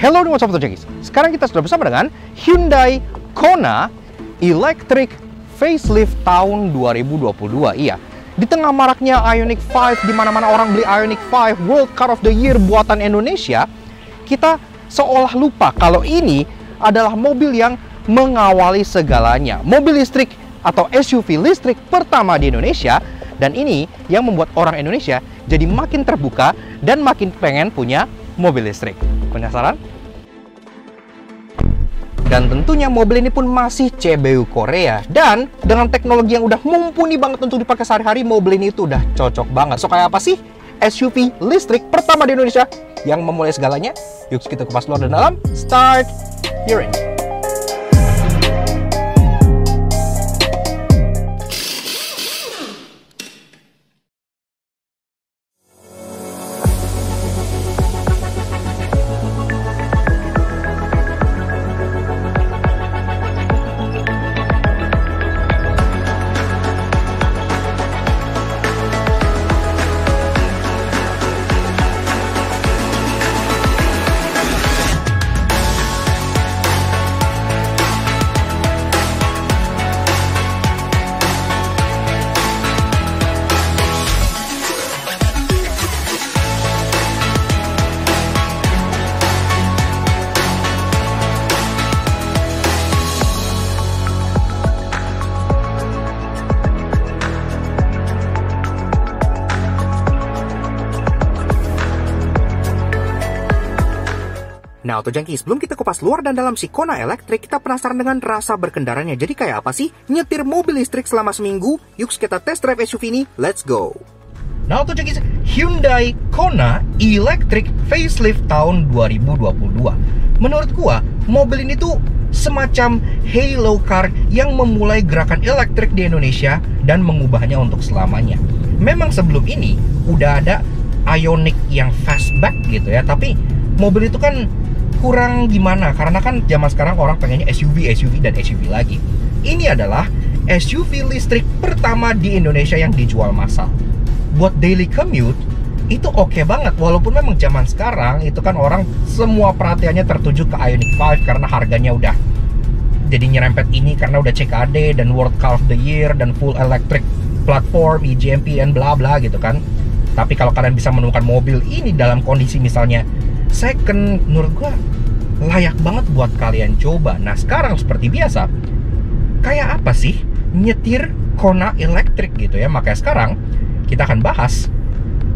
Hello dengan Sobat Ojekis. Sekarang kita sudah bersama dengan Hyundai Kona Electric Facelift tahun 2022. Iya, di tengah maraknya Ioniq 5, di mana-mana orang beli Ioniq 5 World Car of the Year buatan Indonesia, kita seolah lupa kalau ini adalah mobil yang mengawali segalanya. Mobil listrik atau SUV listrik pertama di Indonesia, dan ini yang membuat orang Indonesia jadi makin terbuka dan makin pengen punya mobil listrik. Penasaran? Dan tentunya mobil ini pun masih CBU Korea. Dan dengan teknologi yang udah mumpuni banget untuk dipakai sehari-hari, mobil ini itu udah cocok banget. So kayak apa sih SUV listrik pertama di Indonesia yang memulai segalanya? Yuk kita kupas luar dan dalam. Start your engine. Nah, Otojangki, sebelum kita kupas luar dan dalam si Kona Electric, kita penasaran dengan rasa berkendaranya. Jadi kayak apa sih nyetir mobil listrik selama seminggu? Yuk kita test drive SUV ini, let's go! Nah, Otojangki, Hyundai Kona Electric Facelift tahun 2022. Menurut gua, mobil ini tuh semacam halo car yang memulai gerakan elektrik di Indonesia dan mengubahnya untuk selamanya. Memang sebelum ini udah ada Ioniq yang fastback gitu ya, tapi mobil itu kan kurang gimana, karena kan zaman sekarang orang pengennya SUV dan SUV lagi. Ini adalah SUV listrik pertama di Indonesia yang dijual massal. Buat daily commute itu oke banget, walaupun memang zaman sekarang itu kan orang semua perhatiannya tertuju ke Ioniq 5 karena harganya udah jadi nyerempet ini karena udah CKD dan World Car of the Year dan full electric platform, eGMP and bla bla gitu kan. Tapi kalau kalian bisa menemukan mobil ini dalam kondisi misalnya second, menurut gua layak banget buat kalian coba. Nah, sekarang seperti biasa, kayak apa sih nyetir Kona Electric gitu ya. Makanya sekarang kita akan bahas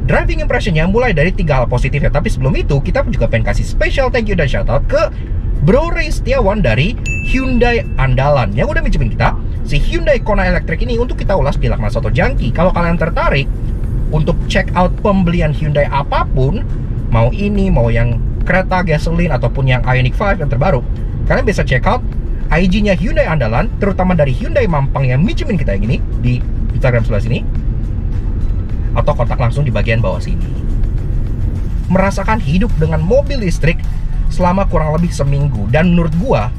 driving impressionnya mulai dari 3 hal positif ya. Tapi sebelum itu, kita juga pengen kasih special thank you dan shoutout ke Bro Ray Setiawan dari Hyundai Andalan yang udah minjemin kita si Hyundai Kona Electric ini untuk kita ulas di Lakmas Otojangki. Kalau kalian tertarik untuk check out pembelian Hyundai apapun, mau ini, mau yang kereta gasolin ataupun yang Ioniq 5 yang terbaru, kalian bisa check out IG-nya Hyundai Andalan, terutama dari Hyundai Mampang yang minjemin kita yang ini di Instagram sebelah sini, atau kontak langsung di bagian bawah sini. Merasakan hidup dengan mobil listrik selama kurang lebih seminggu, dan menurut gua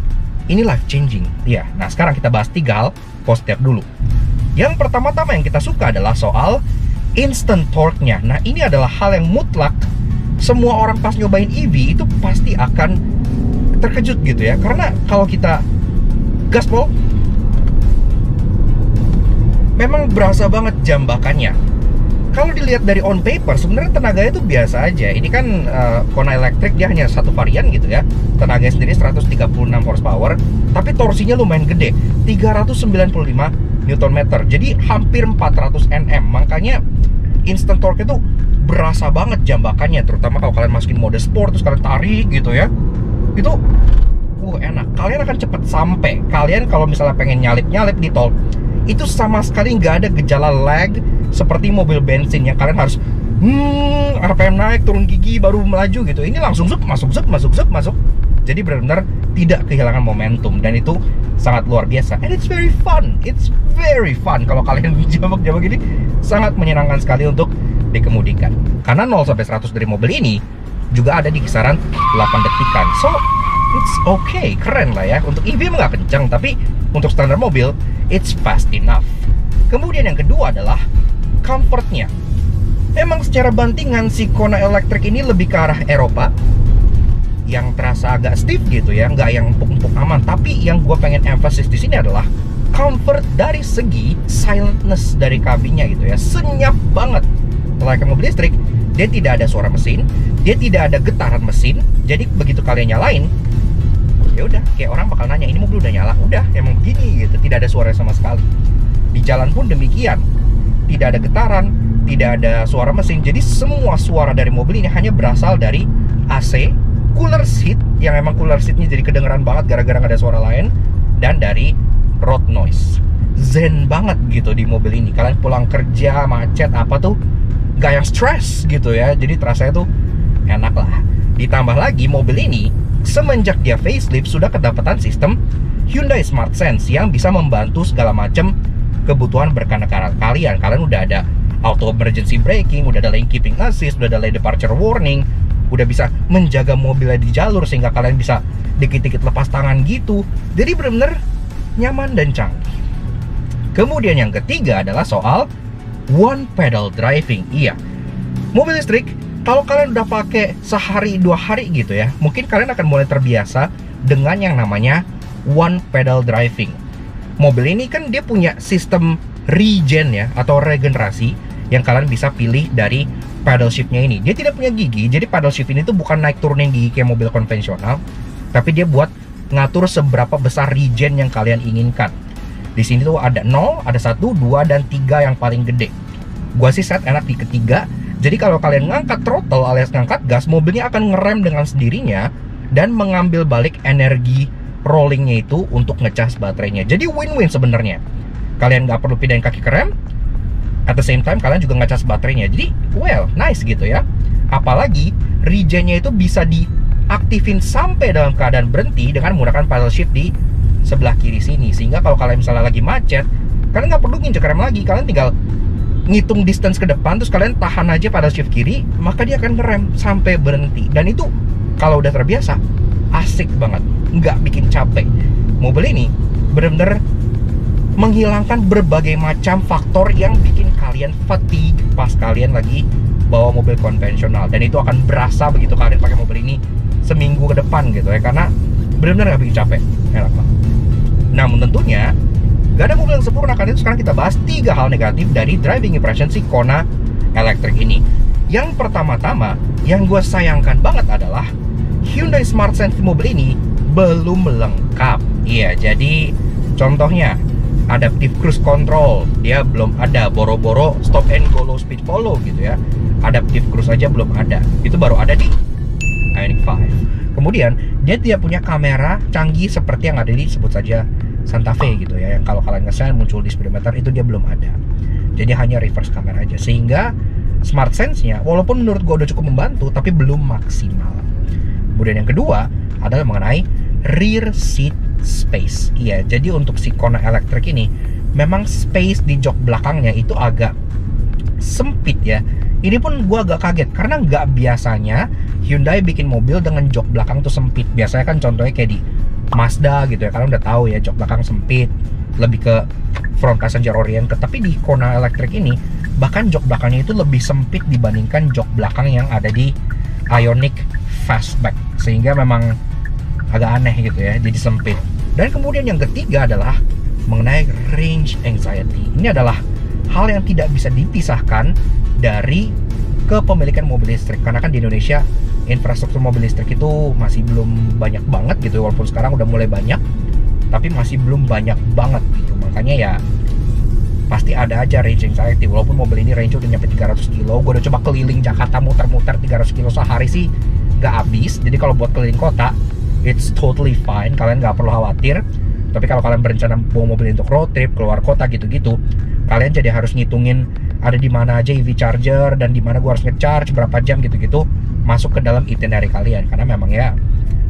ini life changing. Ya, nah sekarang kita bahas 3 hal positif dulu. Yang pertama-tama yang kita suka adalah soal instant torque-nya. Nah, ini adalah hal yang mutlak semua orang pas nyobain EV itu pasti akan terkejut gitu ya. Karena kalau kita gaspol, memang berasa banget jambakannya. Kalau dilihat dari on paper, sebenarnya tenaganya itu biasa aja. Ini kan Kona Electric, dia hanya satu varian gitu ya. Tenaganya sendiri 136 horsepower, tapi torsinya lumayan gede, 395 Nm. Jadi hampir 400 Nm. Makanya instant torque itu berasa banget jambakannya, terutama kalau kalian masukin mode sport terus kalian tarik gitu ya. Itu enak. Kalian akan cepet sampai. Kalian kalau misalnya pengen nyalip-nyalip di tol, itu sama sekali nggak ada gejala lag seperti mobil bensin yang kalian harus RPM naik, turun gigi baru melaju gitu. Ini langsung masuk. Jadi benar-benar tidak kehilangan momentum, dan itu sangat luar biasa. And it's very fun. Kalau kalian jambak-jambak ini sangat menyenangkan sekali untuk dikemudikan. Karena 0 sampai 100 dari mobil ini juga ada di kisaran 8 detikan. So, it's okay, keren lah ya. Untuk EV emang nggak kencang, tapi untuk standar mobil, it's fast enough. Kemudian yang kedua adalah comfortnya. Memang secara bantingan si Kona Electric ini lebih ke arah Eropa. yang terasa agak stiff gitu ya, nggak yang empuk-empuk aman. Tapi yang gue pengen emphasis di sini adalah comfort dari segi silentness dari kabinnya gitu ya. Senyap banget. Layaknya mobil listrik, dia tidak ada suara mesin, dia tidak ada getaran mesin. Jadi begitu kalian nyalain, ya udah kayak orang bakal nanya, ini mobil udah nyala? Udah, emang begini gitu, tidak ada suara sama sekali. Di jalan pun demikian, tidak ada getaran, tidak ada suara mesin. Jadi semua suara dari mobil ini hanya berasal dari AC, cooler seat, yang emang cooler seatnya jadi kedengeran banget gara-gara gak ada suara lain, dan dari road noise. Zen banget gitu di mobil ini. Kalian pulang kerja macet apa tuh gak yang stress gitu ya. Jadi terasa tuh enak lah. Ditambah lagi mobil ini semenjak dia facelift sudah kedapatan sistem Hyundai Smart Sense yang bisa membantu segala macam kebutuhan berkendara kalian. Kalian udah ada auto emergency braking, udah ada lane keeping assist, udah ada lane departure warning, udah bisa menjaga mobilnya di jalur sehingga kalian bisa dikit-dikit lepas tangan gitu. Jadi bener-bener nyaman dan canggih. Kemudian yang ketiga adalah soal one pedal driving. Iya, mobil listrik kalau kalian udah pakai sehari 2 hari gitu ya, mungkin kalian akan mulai terbiasa dengan yang namanya one pedal driving. Mobil ini kan dia punya sistem regen ya, atau regenerasi, yang kalian bisa pilih dari paddle shiftnya ini. Dia tidak punya gigi, jadi paddle shift ini tuh bukan naik turunin gigi kayak mobil konvensional, tapi dia buat ngatur seberapa besar regen yang kalian inginkan. Di sini tuh ada 0, ada 1, 2, dan 3 yang paling gede. Gua sih set enak di ketiga. Jadi kalau kalian ngangkat throttle alias ngangkat gas, mobilnya akan ngerem dengan sendirinya dan mengambil balik energi rollingnya itu untuk ngecas baterainya. Jadi win-win sebenarnya. Kalian nggak perlu pindahin kaki ke rem, at the same time kalian juga ngecas baterainya. Jadi well, nice gitu ya. Apalagi regennya itu bisa diaktifin sampai dalam keadaan berhenti dengan menggunakan paddle shift di sebelah kiri sini. Sehingga kalau kalian misalnya lagi macet, kalian nggak perlu nginjek rem lagi. Kalian tinggal ngitung distance ke depan, terus kalian tahan aja paddle shift kiri, maka dia akan ngerem sampai berhenti. Dan itu kalau udah terbiasa, asik banget, nggak bikin capek. Mobil ini bener-bener menghilangkan berbagai macam faktor yang bikin kalian fatigue pas kalian lagi bawa mobil konvensional. Dan itu akan berasa begitu kalian pakai mobil ini seminggu ke depan gitu ya, karena bener-bener nggak bikin capek, enak banget. Namun tentunya gak ada mobil yang sempurna, karena itu sekarang kita bahas 3 hal negatif dari driving impression si Kona Electric ini. Yang pertama-tama, yang gue sayangkan banget adalah Hyundai Smart Sense mobil ini belum lengkap. Iya, jadi contohnya adaptive cruise control, dia belum ada. Boro-boro stop and go low speed follow gitu ya, adaptive cruise aja belum ada. Itu baru ada di Ioniq 5. Kemudian dia tidak punya kamera canggih seperti yang ada di sebut saja Santa Fe gitu ya, yang kalau kalian nge-scan muncul di speedometer, itu dia belum ada. Jadi hanya reverse kamera aja, sehingga Smart Sense-nya walaupun menurut gue udah cukup membantu, tapi belum maksimal. Kemudian yang kedua adalah mengenai rear seat space. Iya, jadi untuk si Kona Electric ini memang space di jok belakangnya itu agak sempit ya. Ini pun gue agak kaget, karena nggak biasanya Hyundai bikin mobil dengan jok belakang tuh sempit. Biasanya kan contohnya kayak di Mazda gitu ya, kalian udah tahu ya, jok belakang sempit, lebih ke front passenger oriented. Tapi di Kona Electric ini bahkan jok belakangnya itu lebih sempit dibandingkan jok belakang yang ada di Ioniq Fastback, sehingga memang agak aneh gitu ya, jadi sempit. Dan kemudian yang ketiga adalah mengenai range anxiety. Ini adalah hal yang tidak bisa dipisahkan dari kepemilikan mobil listrik, karena kan di Indonesia infrastruktur mobil listrik itu masih belum banyak banget gitu. Walaupun sekarang udah mulai banyak, tapi masih belum banyak banget gitu. Makanya ya pasti ada aja range anxiety. Walaupun mobil ini range udah nyampe 300 kilo. Gue udah coba keliling Jakarta muter-muter 300 kilo sehari sih gak habis. Jadi kalau buat keliling kota, it's totally fine, kalian gak perlu khawatir. Tapi kalau kalian berencana bawa mobil untuk road trip, keluar kota gitu-gitu, kalian jadi harus ngitungin ada di mana aja EV charger, dan di mana gua harus nge-charge berapa jam gitu-gitu, masuk ke dalam itinerary kalian. Karena memang ya,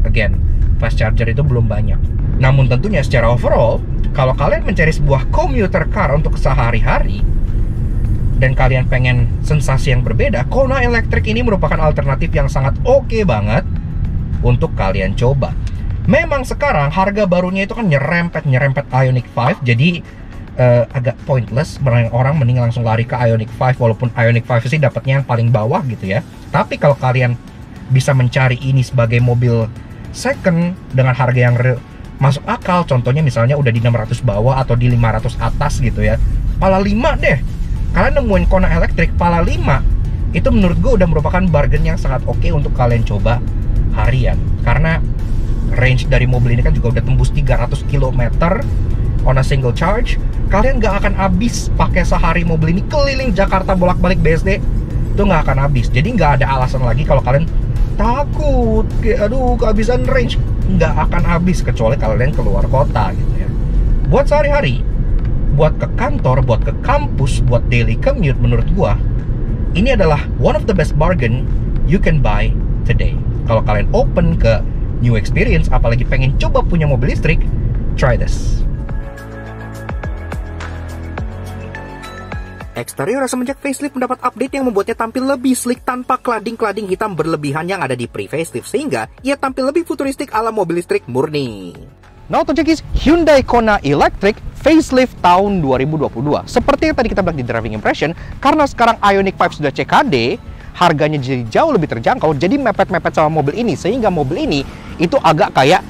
again, fast charger itu belum banyak. Namun tentunya secara overall, kalau kalian mencari sebuah commuter car untuk sehari-hari dan kalian pengen sensasi yang berbeda, Kona Electric ini merupakan alternatif yang sangat oke banget untuk kalian coba. Memang sekarang harga barunya itu kan nyerempet Ioniq 5, jadi agak pointless. Orang mending langsung lari ke Ioniq 5, walaupun Ioniq 5 sih dapatnya yang paling bawah gitu ya. Tapi kalau kalian bisa mencari ini sebagai mobil second dengan harga yang masuk akal, contohnya misalnya udah di 600 bawah atau di 500 atas gitu ya, pala 5 deh. Kalian nemuin Kona elektrik pala 5, itu menurut gue udah merupakan bargain yang sangat oke untuk kalian coba harian. Karena range dari mobil ini kan juga udah tembus 300 km on a single charge. Kalian gak akan habis pakai sehari mobil ini keliling Jakarta bolak-balik BSD, itu gak akan habis. Jadi gak ada alasan lagi kalau kalian takut, aduh kehabisan range, nggak akan habis kecuali kalian keluar kota gitu ya. Buat sehari-hari, buat ke kantor, buat ke kampus, buat daily commute, menurut gua ini adalah one of the best bargain you can buy today. Kalau kalian open ke new experience, apalagi pengen coba punya mobil listrik, try this. Eksterior semenjak facelift mendapat update yang membuatnya tampil lebih sleek tanpa klading-klading hitam berlebihan yang ada di pre-facelift, sehingga ia tampil lebih futuristik ala mobil listrik murni. Nah, untuk cekis Hyundai Kona Electric facelift tahun 2022. Seperti yang tadi kita bilang di driving impression, karena sekarang Ioniq 5 sudah CKD, harganya jadi jauh lebih terjangkau, jadi mepet-mepet sama mobil ini, sehingga mobil ini itu agak kayak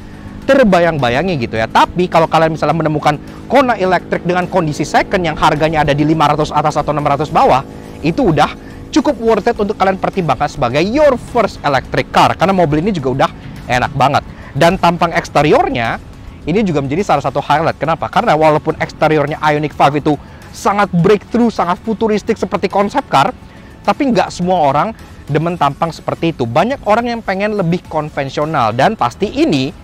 terbayang-bayangi gitu ya. Tapi kalau kalian misalnya menemukan Kona Electric dengan kondisi second yang harganya ada di 500 atas atau 600 bawah, itu udah cukup worth it untuk kalian pertimbangkan sebagai your first electric car, karena mobil ini juga udah enak banget. Dan tampang eksteriornya ini juga menjadi salah satu highlight. Kenapa? Karena walaupun eksteriornya Ioniq 5 itu sangat breakthrough, sangat futuristik seperti konsep car, tapi nggak semua orang demen tampang seperti itu. Banyak orang yang pengen lebih konvensional, dan pasti ini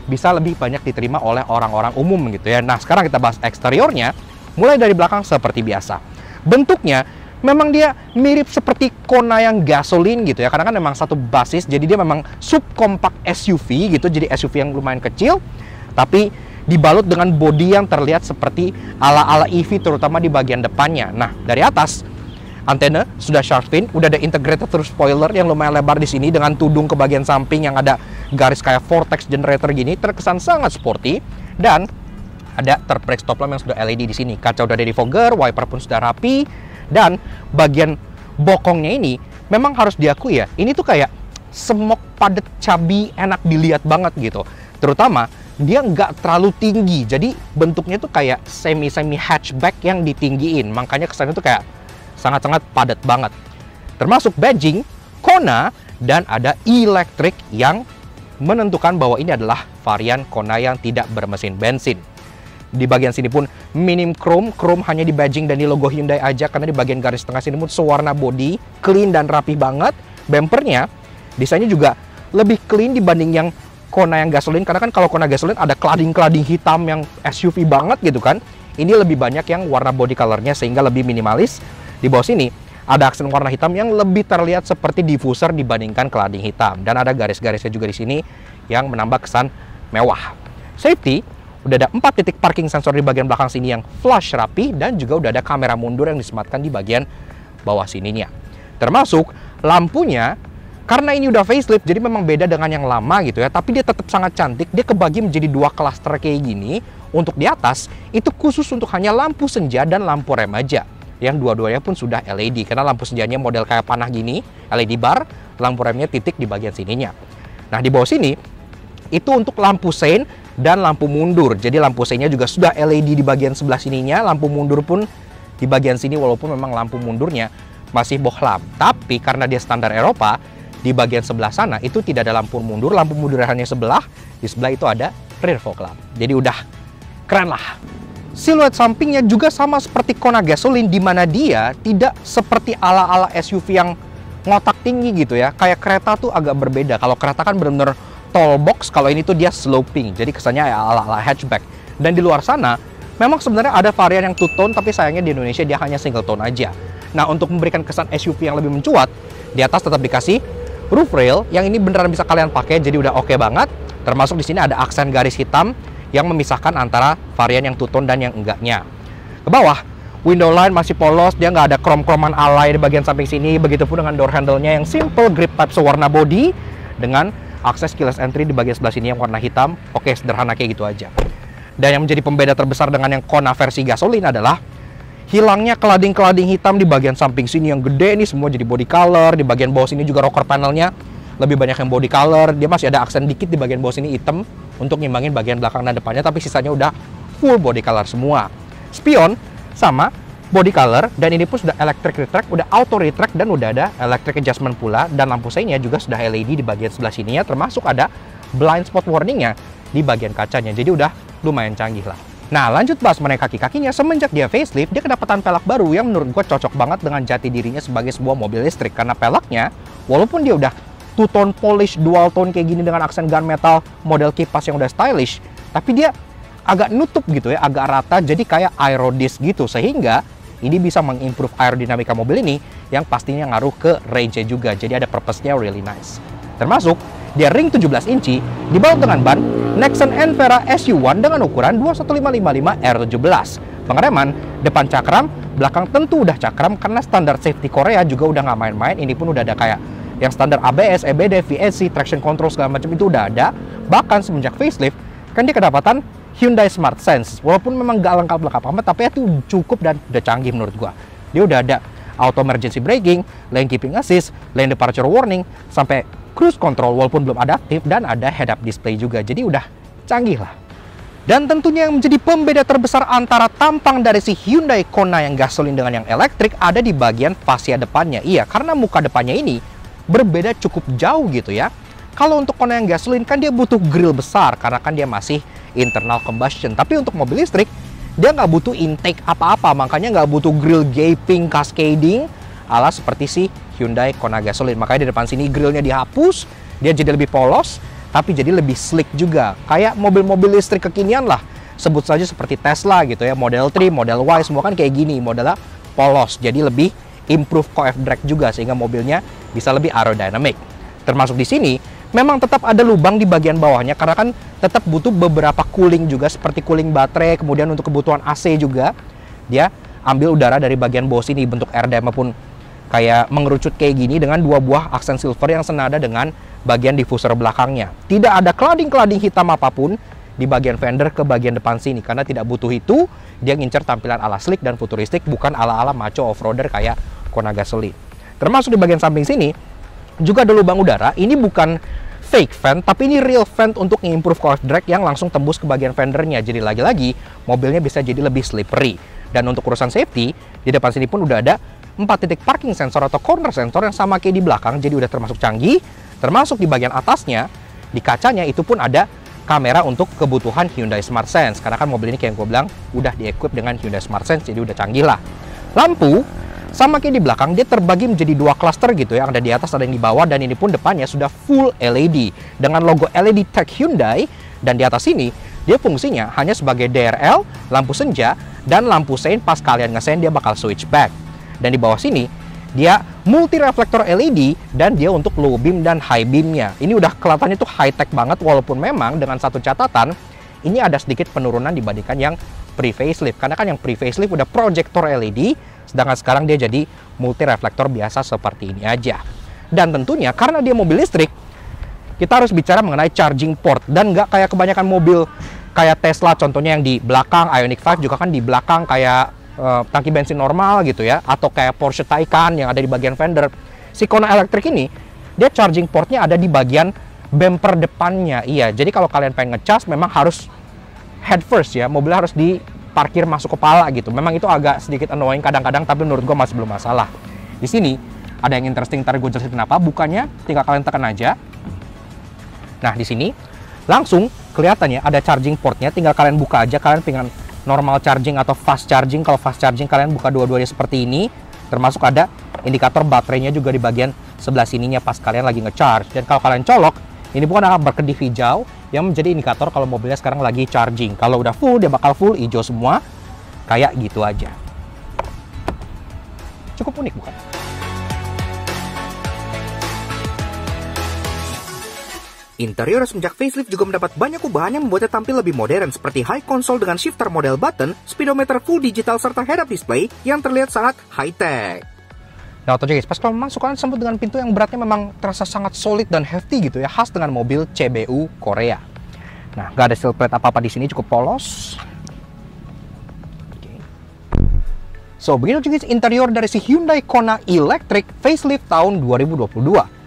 bisa lebih banyak diterima oleh orang-orang umum gitu ya. Nah, sekarang kita bahas eksteriornya. Mulai dari belakang seperti biasa. Bentuknya memang dia mirip seperti Kona yang gasolin gitu ya, karena kan memang satu basis, jadi dia memang subcompact SUV gitu, jadi SUV yang lumayan kecil, tapi dibalut dengan bodi yang terlihat seperti ala-ala EV, terutama di bagian depannya. Nah, dari atas antena sudah shark fin, udah ada integrated roof spoiler yang lumayan lebar di sini dengan tudung ke bagian samping yang ada garis kayak vortex generator gini, terkesan sangat sporty. Dan ada third brake stop lamp yang sudah LED di sini. Kaca udah ada defogger, wiper pun sudah rapi, dan bagian bokongnya ini memang harus diakui ya, ini tuh kayak semok padat, cabi, enak dilihat banget gitu. Terutama dia nggak terlalu tinggi, jadi bentuknya tuh kayak semi hatchback yang ditinggiin, makanya kesannya tuh kayak sangat-sangat padat banget. Termasuk badging Kona, dan ada electric yang menentukan bahwa ini adalah varian Kona yang tidak bermesin bensin. Di bagian sini pun minim chrome hanya di badging dan di logo Hyundai aja, karena di bagian garis tengah sini pun sewarna body, clean dan rapi banget. Bumpernya desainnya juga lebih clean dibanding yang Kona yang gasolin, karena kan kalau Kona gasolin ada cladding hitam yang SUV banget gitu kan. Ini lebih banyak yang warna body colornya sehingga lebih minimalis. Di bawah sini ada aksen warna hitam yang lebih terlihat seperti diffuser dibandingkan cladding hitam, dan ada garis-garisnya juga di sini yang menambah kesan mewah. Safety, udah ada 4 titik parking sensor di bagian belakang sini yang flush rapi, dan juga udah ada kamera mundur yang disematkan di bagian bawah sininya. Termasuk lampunya, karena ini udah facelift jadi memang beda dengan yang lama gitu ya, tapi dia tetap sangat cantik. Dia kebagi menjadi 2 klaster kayak gini. Untuk di atas itu khusus untuk hanya lampu senja dan lampu rem aja, yang dua-duanya pun sudah LED, karena lampu senjanya model kayak panah gini, LED bar, lampu remnya titik di bagian sininya. Nah, di bawah sini itu untuk lampu sein dan lampu mundur. Jadi lampu seinnya juga sudah LED di bagian sebelah sininya, lampu mundur pun di bagian sini, walaupun memang lampu mundurnya masih bohlam. Tapi karena dia standar Eropa, di bagian sebelah sana itu tidak ada lampu mundur hanya sebelah, di sebelah itu ada rear fog lamp. Jadi udah keren lah. Siluet sampingnya juga sama seperti Kona gasolin, di mana dia tidak seperti ala-ala SUV yang ngotak tinggi gitu ya. Kayak kereta tuh agak berbeda. Kalau kereta kan bener-bener tall box, kalau ini tuh dia sloping, jadi kesannya ala-ala hatchback. Dan di luar sana memang sebenarnya ada varian yang two tone, tapi sayangnya di Indonesia dia hanya single tone aja. Nah, untuk memberikan kesan SUV yang lebih mencuat, di atas tetap dikasih roof rail yang ini beneran bisa kalian pakai, jadi udah oke banget. Termasuk di sini ada aksen garis hitam yang memisahkan antara varian yang two tone dan yang enggaknya. Ke bawah, window line masih polos, dia nggak ada krom-kroman alay di bagian samping sini. Begitupun dengan door handle-nya yang simple grip type sewarna body, dengan akses keyless entry di bagian sebelah sini yang warna hitam. Oke, sederhana kayak gitu aja. Dan yang menjadi pembeda terbesar dengan yang Kona versi gasolin adalah hilangnya cladding hitam di bagian samping sini yang gede, ini semua jadi body color. Di bagian bawah sini juga rocker panelnya lebih banyak yang body color. Dia masih ada aksen dikit di bagian bawah sini hitam untuk ngimbangin bagian belakang dan depannya, tapi sisanya udah full body color semua. Spion sama body color, dan ini pun sudah electric retract, udah auto retract, dan udah ada electric adjustment pula, dan lampu seinnya juga sudah LED di bagian sebelah sininya, termasuk ada blind spot warningnya di bagian kacanya. Jadi udah lumayan canggih lah. Nah, lanjut bahas mengenai kaki-kakinya. Semenjak dia facelift, dia kedapatan pelak baru yang menurut gue cocok banget dengan jati dirinya sebagai sebuah mobil listrik. Karena pelaknya, walaupun dia udah two-tone polish, dual tone kayak gini dengan aksen gunmetal, model kipas yang udah stylish, tapi dia agak nutup gitu ya, agak rata, jadi kayak aerodisc gitu. Sehingga ini bisa mengimprove aerodinamika mobil ini, yang pastinya ngaruh ke range-nya juga. Jadi ada purpose-nya really nice. Termasuk, dia ring 17 inci, dibalut dengan ban Nexen Envera SU1 dengan ukuran 21555 R17. Pengereman, depan cakram, belakang tentu udah cakram karena standar safety Korea juga udah nggak main-main. Ini pun udah ada kayak yang standar ABS, EBD, VSC, traction control segala macam itu udah ada. Bahkan semenjak facelift, kan dia kedapatan Hyundai Smart Sense. Walaupun memang nggak lengkap-lengkap amat, tapi itu cukup dan udah canggih menurut gua. Dia udah ada auto emergency braking, lane keeping assist, lane departure warning, sampai cruise control walaupun belum adaptif, dan ada head-up display juga. Jadi udah canggih lah. Dan tentunya yang menjadi pembeda terbesar antara tampang dari si Hyundai Kona yang gasolin dengan yang elektrik ada di bagian fascia depannya. Iya, karena muka depannya ini berbeda cukup jauh gitu ya. Kalau untuk Kona yang gasolin kan dia butuh grill besar karena kan dia masih internal combustion. Tapi untuk mobil listrik dia nggak butuh intake apa-apa, makanya nggak butuh grill gaping, cascading ala seperti si Hyundai Kona gasolin. Makanya di depan sini grillnya dihapus, dia jadi lebih polos, tapi jadi lebih slick juga. Kayak mobil-mobil listrik kekinian lah. Sebut saja seperti Tesla gitu ya, Model 3, Model Y, semua kan kayak gini, modelnya polos. Jadi lebih improve coef drag juga, sehingga mobilnya bisa lebih aerodynamic. Termasuk di sini, memang tetap ada lubang di bagian bawahnya, karena kan tetap butuh beberapa cooling juga, seperti cooling baterai, kemudian untuk kebutuhan AC juga. Dia ambil udara dari bagian bawah sini, bentuk RDM maupun kayak mengerucut kayak gini dengan dua buah aksen silver yang senada dengan bagian diffuser belakangnya. Tidak ada cladding-cladding hitam apapun di bagian fender ke bagian depan sini, karena tidak butuh itu. Dia ngincer tampilan ala slick dan futuristik, bukan ala-ala macho off-roader kayak Kona gasolin. Termasuk di bagian samping sini juga ada lubang udara. Ini bukan fake vent, tapi ini real vent untuk improve coef drag yang langsung tembus ke bagian fendernya. Jadi lagi-lagi mobilnya bisa jadi lebih slippery. Dan untuk urusan safety, di depan sini pun udah ada 4 titik parking sensor atau corner sensor yang sama kayak di belakang, jadi udah termasuk canggih. Termasuk di bagian atasnya, di kacanya itu pun ada kamera untuk kebutuhan Hyundai Smart Sense. Karena kan mobil ini kayak yang gue bilang udah di-equip dengan Hyundai Smart Sense, jadi udah canggih lah. Lampu sama kayak di belakang, dia terbagi menjadi 2 cluster gitu ya, yang ada di atas ada yang di bawah, dan ini pun depannya sudah full LED dengan logo LED Tech Hyundai. Dan di atas sini dia fungsinya hanya sebagai DRL, lampu senja, dan lampu sein. Pas kalian ngesen dia bakal switch back. Dan di bawah sini dia multi reflektor LED, dan dia untuk low beam dan high beamnya. Ini udah kelihatannya tuh high tech banget, walaupun memang dengan satu catatan, ini ada sedikit penurunan dibandingkan yang pre-facelift. Karena kan yang pre-facelift udah projector LED, sedangkan sekarang dia jadi multi reflektor biasa seperti ini aja. Dan tentunya karena dia mobil listrik, kita harus bicara mengenai charging port. Dan nggak kayak kebanyakan mobil kayak Tesla contohnya yang di belakang, Ioniq 5 juga kan di belakang kayak tangki bensin normal gitu ya, atau kayak Porsche Taycan yang ada di bagian fender. Si Kona elektrik ini dia charging portnya ada di bagian bumper depannya. Iya, jadi kalau kalian pengen ngecas memang harus head first ya, mobilnya harus diparkir masuk kepala gitu. Memang itu agak sedikit annoying kadang-kadang, tapi menurut gua masih belum masalah. Di sini ada yang interesting, ntar gue jelasin kenapa. Bukannya tinggal kalian tekan aja. Nah, di sini langsung kelihatannya ada charging portnya, tinggal kalian buka aja. Kalian pengen normal charging atau fast charging. Kalau fast charging kalian buka dua-duanya seperti ini. Termasuk ada indikator baterainya juga di bagian sebelah sininya pas kalian lagi ngecharge. Dan kalau kalian colok, ini bukan akan berkedip hijau yang menjadi indikator kalau mobilnya sekarang lagi charging. Kalau udah full, dia bakal full hijau semua. Kayak gitu aja. Cukup unik bukan? Interior semenjak facelift juga mendapat banyak ubahan yang membuatnya tampil lebih modern, seperti high console dengan shifter model button, speedometer full digital, serta head-up display yang terlihat sangat high-tech. Nah, oke guys, pas kalau masuk kalian sambut dengan pintu yang beratnya memang terasa sangat solid dan hefty gitu ya, khas dengan mobil CBU Korea. Nah, nggak ada steel plate apa-apa di sini, cukup polos. So, begini guys interior dari si Hyundai Kona Electric facelift tahun 2022.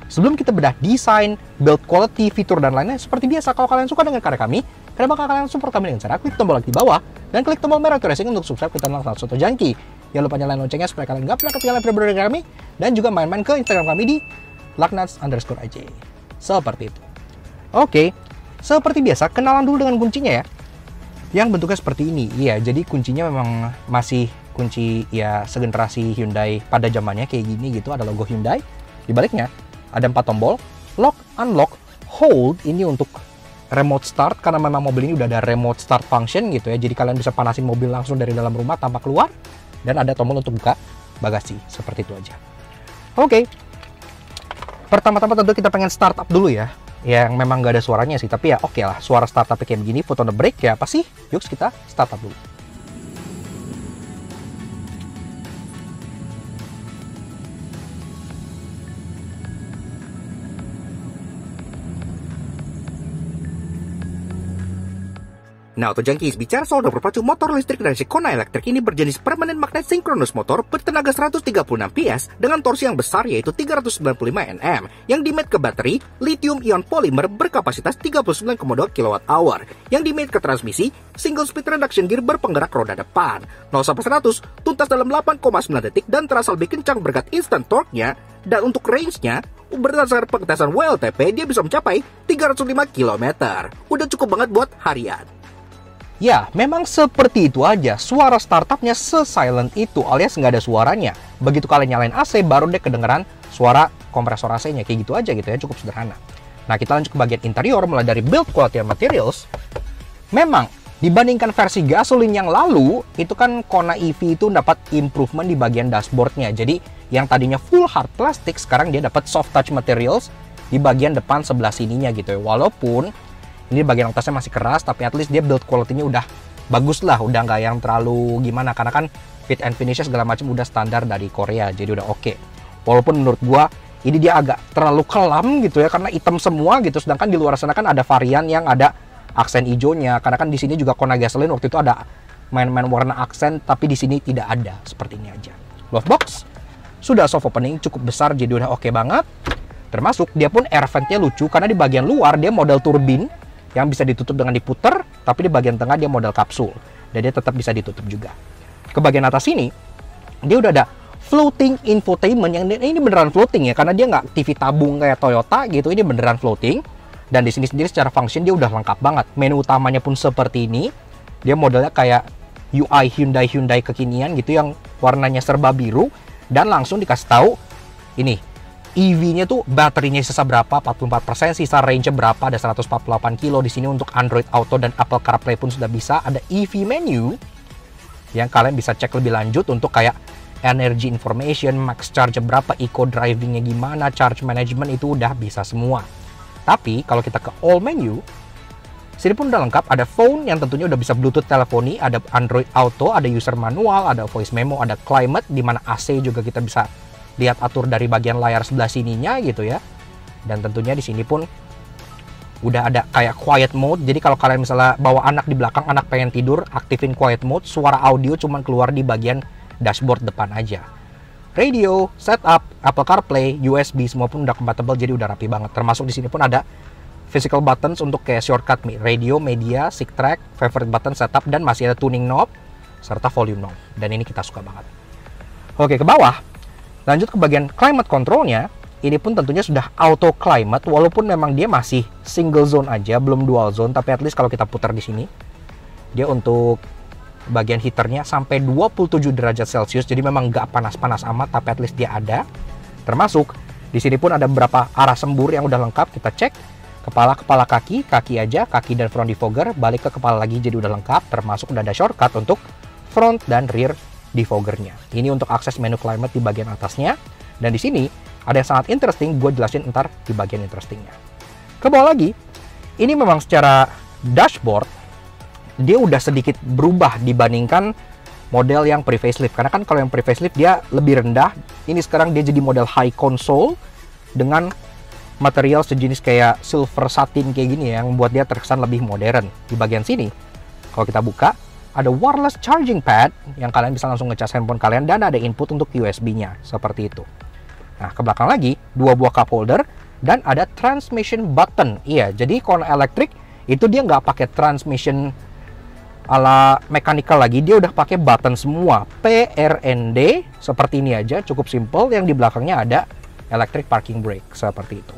Sebelum kita bedah desain, build quality, fitur, dan lainnya, seperti biasa, kalau kalian suka dengan karya kami, kalian bakal kalian support kami dengan cara klik tombol like di bawah, dan klik tombol merah Racing untuk subscribe ke channel Soto Junkie. Jangan lupa nyalain loncengnya supaya kalian nggak pernah ketinggalan video dari kami, dan juga main-main ke Instagram kami di laknats_aj. Seperti itu. Oke, seperti biasa, kenalan dulu dengan kuncinya ya. Yang bentuknya seperti ini. Iya, jadi kuncinya memang masih kunci ya segenerasi Hyundai pada zamannya kayak gini gitu, ada logo Hyundai. Di baliknya ada 4 tombol, lock, unlock, hold, ini untuk remote start, karena memang mobil ini udah ada remote start function gitu ya, jadi kalian bisa panasin mobil langsung dari dalam rumah tanpa keluar, dan ada tombol untuk buka bagasi, seperti itu aja. Oke, pertama-tama tentu kita pengen startup dulu ya, yang memang gak ada suaranya sih, tapi ya oke lah, suara startup kayak begini, foot on the brake ya apa sih, yuk kita startup dulu. Nah, Auto Junkies, bicara soal berpacu motor listrik dari si Kona Electric ini berjenis permanent magnet synchronous motor bertenaga 136 PS dengan torsi yang besar yaitu 395 Nm yang dimate ke bateri lithium-ion polymer berkapasitas 39,2 kWh yang dimate ke transmisi single speed reduction gear berpenggerak roda depan. 0-100 tuntas dalam 8,9 detik dan terasa lebih kencang berkat instant torque-nya, dan untuk range-nya berdasarkan pengetesan WLTP dia bisa mencapai 305 km. Udah cukup banget buat harian. Ya, memang seperti itu aja. Suara startupnya se-silent itu, alias nggak ada suaranya. Begitu kalian nyalain AC, baru deh kedengeran suara kompresor AC-nya. Kayak gitu aja gitu ya, cukup sederhana. Nah, kita lanjut ke bagian interior, mulai dari build quality and materials. Memang, dibandingkan versi gasolin yang lalu, itu kan Kona EV itu dapat improvement di bagian dashboardnya. Jadi, yang tadinya full hard plastik, sekarang dia dapat soft touch materials di bagian depan sebelah sininya gitu ya. Walaupun ini bagian atasnya masih keras, tapi at least dia build quality-nya udah bagus lah, udah nggak yang terlalu gimana, karena kan fit and finish segala macam udah standar dari Korea, jadi udah oke. Walaupun menurut gua ini dia agak terlalu kelam gitu ya, karena hitam semua gitu, sedangkan di luar sana kan ada varian yang ada aksen hijaunya, karena kan di sini juga Kona gasoline waktu itu ada main-main warna aksen, tapi di sini tidak ada, seperti ini aja. Glove box sudah soft opening, cukup besar, jadi udah oke banget. Termasuk dia pun air vent-nya lucu, karena di bagian luar dia model turbin yang bisa ditutup dengan diputer, tapi di bagian tengah dia model kapsul, dan dia tetap bisa ditutup juga. Ke bagian atas ini, dia udah ada floating infotainment, yang ini beneran floating ya, karena dia nggak TV tabung kayak Toyota gitu, ini beneran floating. Dan di sini sendiri secara function dia udah lengkap banget. Menu utamanya pun seperti ini, dia modelnya kayak UI Hyundai kekinian gitu, yang warnanya serba biru, dan langsung dikasih tahu ini EV-nya tuh baterinya sisa berapa, 44%, sisa range-nya berapa, ada 148 kilo di sini. Untuk Android Auto dan Apple CarPlay pun sudah bisa. Ada EV menu yang kalian bisa cek lebih lanjut untuk kayak energy information, max charge berapa, eco driving-nya gimana, charge management, itu udah bisa semua. Tapi kalau kita ke all menu, sini pun udah lengkap. Ada phone yang tentunya udah bisa Bluetooth teleponi, ada Android Auto, ada user manual, ada voice memo, ada climate, di mana AC juga kita bisa lihat atur dari bagian layar sebelah sininya gitu ya. Dan tentunya di sini pun udah ada kayak quiet mode. Jadi kalau kalian misalnya bawa anak di belakang, anak pengen tidur, aktifin quiet mode, suara audio cuman keluar di bagian dashboard depan aja. Radio, setup, Apple CarPlay, USB semua pun udah compatible, jadi udah rapi banget. Termasuk di sini pun ada physical buttons untuk kayak shortcut radio, media, sync track, favorite button, setup, dan masih ada tuning knob serta volume knob. Dan ini kita suka banget. Oke, ke bawah. Lanjut ke bagian climate control-nya, ini pun tentunya sudah auto climate, walaupun memang dia masih single zone aja, belum dual zone, tapi at least kalau kita putar di sini, dia untuk bagian heaternya sampai 27 derajat Celcius, jadi memang nggak panas-panas amat, tapi at least dia ada. Termasuk di sini pun ada beberapa arah sembur yang udah lengkap, kita cek. Kepala, kaki aja, kaki dan front defogger, balik ke kepala lagi, jadi udah lengkap. Termasuk udah ada shortcut untuk front dan rear defoggernya. Ini untuk akses menu climate di bagian atasnya. Dan di sini ada yang sangat interesting, gue jelasin ntar di bagian interestingnya. Ke bawah lagi, ini memang secara dashboard dia udah sedikit berubah dibandingkan model yang pre-facelift. Karena kan kalau yang pre-facelift dia lebih rendah, ini sekarang dia jadi model high console dengan material sejenis kayak silver satin kayak gini yang membuat dia terkesan lebih modern. Di bagian sini, kalau kita buka, ada wireless charging pad yang kalian bisa langsung ngecas handphone kalian, dan ada input untuk USB-nya seperti itu. Nah, ke belakang lagi, 2 buah cup holder, dan ada transmission button. Iya, jadi Kona Electric itu dia nggak pakai transmission ala mechanical lagi, dia udah pakai button semua. PRND, seperti ini aja, cukup simple. Yang di belakangnya ada electric parking brake, seperti itu.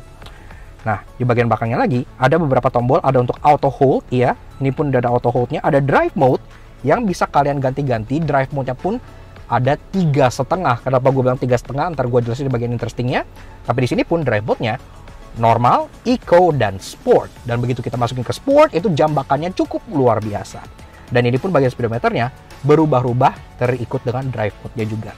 Nah, di bagian belakangnya lagi, ada beberapa tombol, ada untuk auto hold, iya. Ini pun udah ada auto hold-nya, ada drive mode, yang bisa kalian ganti-ganti. Drive mode-nya pun ada 3,5. Kenapa gue bilang 3,5? Ntar gue jelasin di bagian interestingnya. Tapi di sini pun drive mode-nya normal, eco, dan sport. Dan begitu kita masukin ke sport, itu jam bakannya cukup luar biasa. Dan ini pun bagian speedometernya berubah-ubah terikut dengan drive mode-nya juga.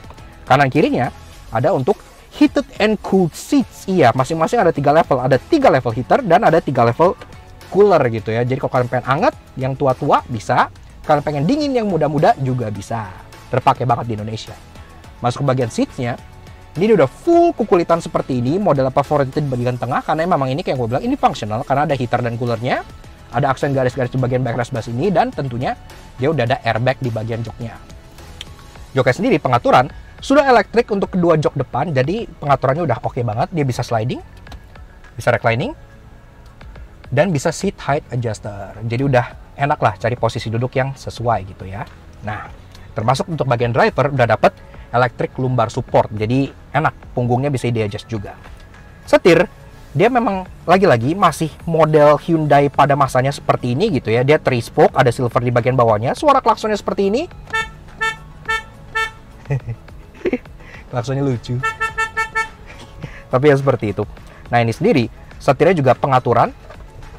Kanan kirinya ada untuk heated and cooled seats. Iya, masing-masing ada 3 level. Ada 3 level heater dan ada 3 level cooler gitu ya. Jadi kalau kalian pengen anget, yang tua-tua bisa. Kalian pengen dingin, yang muda-muda juga bisa. Terpakai banget di Indonesia. Masuk ke bagian seats-nya, ini udah full kukulitan seperti ini. Model favorit di bagian tengah, karena memang ini kayak gue bilang, ini functional karena ada heater dan coolernya. Ada aksen garis-garis di bagian backrest sebelah sini, dan tentunya dia udah ada airbag di bagian joknya. Joknya sendiri pengaturan sudah elektrik untuk kedua jok depan, jadi pengaturannya udah oke banget. Dia bisa sliding, bisa reclining, dan bisa seat height adjuster. Jadi udah enak lah cari posisi duduk yang sesuai gitu ya. Nah, termasuk untuk bagian driver udah dapet electric lumbar support, jadi enak, punggungnya bisa di-adjust juga. Setir, dia memang lagi-lagi masih model Hyundai pada masanya seperti ini gitu ya. Dia 3-spoke, ada silver di bagian bawahnya. Suara klaksonnya seperti ini. Klaksonnya lucu. Tapi ya seperti itu. Nah, ini sendiri, setirnya juga pengaturan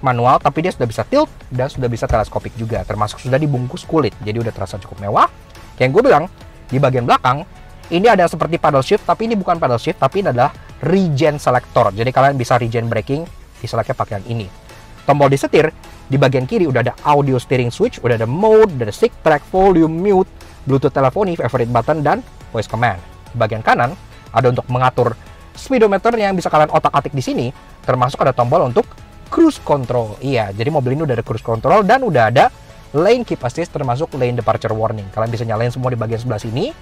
manual, tapi dia sudah bisa tilt dan sudah bisa teleskopik juga. Termasuk sudah dibungkus kulit, jadi udah terasa cukup mewah. Kayak yang gue bilang, di bagian belakang, ini ada seperti paddle shift, tapi ini bukan paddle shift, tapi ini adalah regen selector. Jadi kalian bisa regen braking, diseleknya pakai yang ini. Tombol di setir, di bagian kiri udah ada audio steering switch, udah ada mode, udah ada stick track, volume, mute, Bluetooth teleponi, favorite button, dan voice command. Di bagian kanan, ada untuk mengatur speedometer yang bisa kalian otak-atik di sini, termasuk ada tombol untuk cruise control. Iya, jadi mobil ini udah ada cruise control dan udah ada lane keep assist, termasuk lane departure warning. Kalian bisa nyalain semua di bagian sebelah sini.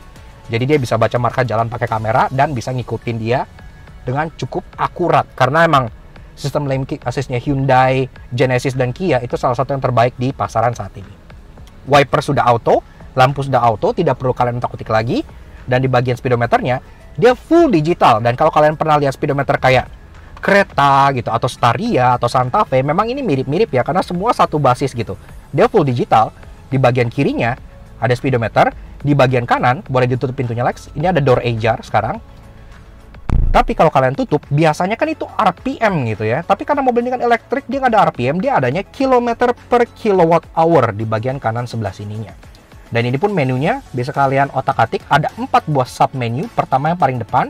Jadi dia bisa baca marka jalan pakai kamera dan bisa ngikutin dia dengan cukup akurat. Karena emang sistem lane keep assist-nya Hyundai, Genesis, dan Kia itu salah satu yang terbaik di pasaran saat ini. Wiper sudah auto, lampu sudah auto, tidak perlu kalian otak-atik lagi. Dan di bagian speedometernya, dia full digital. Dan kalau kalian pernah lihat speedometer kayak kereta gitu, atau Staria, atau Santa Fe, memang ini mirip-mirip ya, karena semua satu basis gitu. Dia full digital. Di bagian kirinya ada speedometer, di bagian kanan boleh ditutup pintunya Lex. Ini ada door ajar sekarang. Tapi kalau kalian tutup, biasanya kan itu RPM gitu ya. Tapi karena mobil ini kan elektrik, dia nggak ada RPM, dia adanya kilometer per kilowatt hour di bagian kanan sebelah sininya. Dan ini pun menunya bisa kalian otak-atik, ada 4 buah sub menu. Pertama yang paling depan,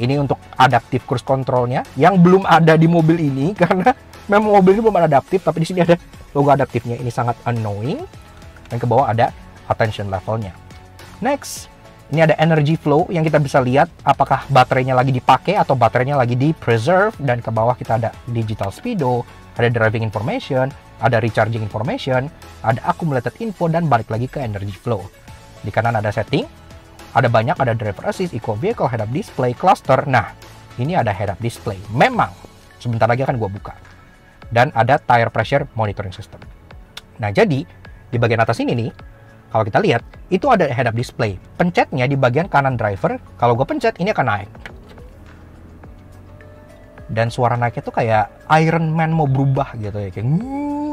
ini untuk adaptive cruise controlnya, yang belum ada di mobil ini karena memang mobil ini belum ada adaptif, tapi di sini ada logo adaptifnya. Ini sangat annoying. Dan ke bawah ada attention levelnya. Next, ini ada energy flow yang kita bisa lihat apakah baterainya lagi dipakai atau baterainya lagi di preserve. Dan ke bawah kita ada digital speedo, ada driving information, ada recharging information, ada accumulated info, dan balik lagi ke energy flow. Di kanan ada setting, ada banyak, ada driver assist, eco vehicle, head up display, cluster. Nah, ini ada head up display. Memang, sebentar lagi akan gua buka. Dan ada tire pressure monitoring system. Nah, jadi di bagian atas ini nih, kalau kita lihat, itu ada head up display. Pencetnya di bagian kanan driver, kalau gue pencet, ini akan naik. Dan suara naiknya tuh kayak Iron Man mau berubah gitu ya. Kayak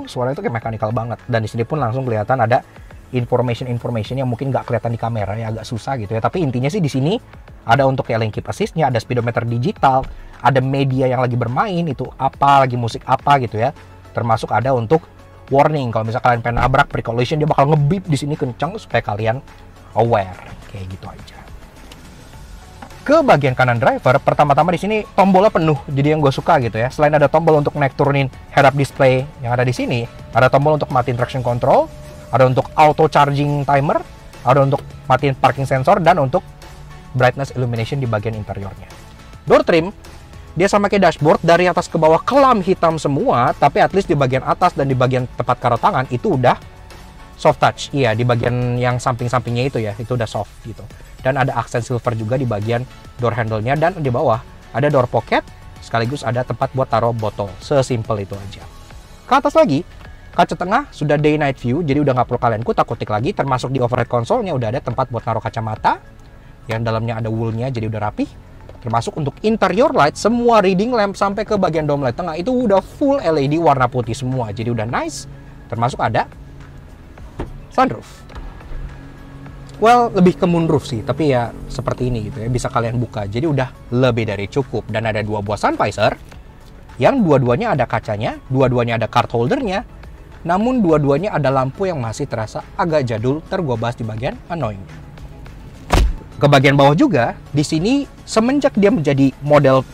suara itu kayak mechanical banget. Dan di sini pun langsung kelihatan ada information yang mungkin nggak kelihatan di kamera ya, agak susah gitu ya. Tapi intinya sih di sini ada untuk lane keep assist-nya, ada speedometer digital, ada media yang lagi bermain, itu apa, lagi musik apa gitu ya. Termasuk ada untuk warning, kalau misalnya kalian pengen nabrak pre-collision, dia bakal ngebip di sini kencang supaya kalian aware. Kayak gitu aja. Ke bagian kanan driver, pertama-tama di sini tombolnya penuh, jadi yang gue suka gitu ya. Selain ada tombol untuk naik turunin head up display yang ada di sini, ada tombol untuk matiin traction control, ada untuk auto charging timer, ada untuk matiin parking sensor, dan untuk brightness illumination di bagian interiornya. Door trim, dia sama kayak dashboard, dari atas ke bawah kelam hitam semua, tapi at least di bagian atas dan di bagian tepat karo tangan itu udah soft touch. Iya, di bagian yang samping-sampingnya itu ya, itu udah soft gitu. Dan ada aksen silver juga di bagian door handle-nya, dan di bawah ada door pocket, sekaligus ada tempat buat taruh botol. Sesimpel itu aja. Ke atas lagi, kaca tengah sudah day night view, jadi udah nggak perlu kalian kutak-kutik lagi. Termasuk di overhead console-nya udah ada tempat buat taruh kacamata, yang dalamnya ada wool-nya, jadi udah rapih. Termasuk untuk interior light, semua reading lamp sampai ke bagian dome light tengah itu udah full LED warna putih semua. Jadi udah nice. Termasuk ada sunroof. Well, lebih ke moonroof sih, tapi ya seperti ini gitu ya, bisa kalian buka. Jadi udah lebih dari cukup. Dan ada 2 buah sun visor, yang dua-duanya ada kacanya, dua-duanya ada card holdernya. Namun dua-duanya ada lampu yang masih terasa agak jadul, gua bahas di bagian annoying. Ke bagian bawah juga, di sini semenjak dia menjadi model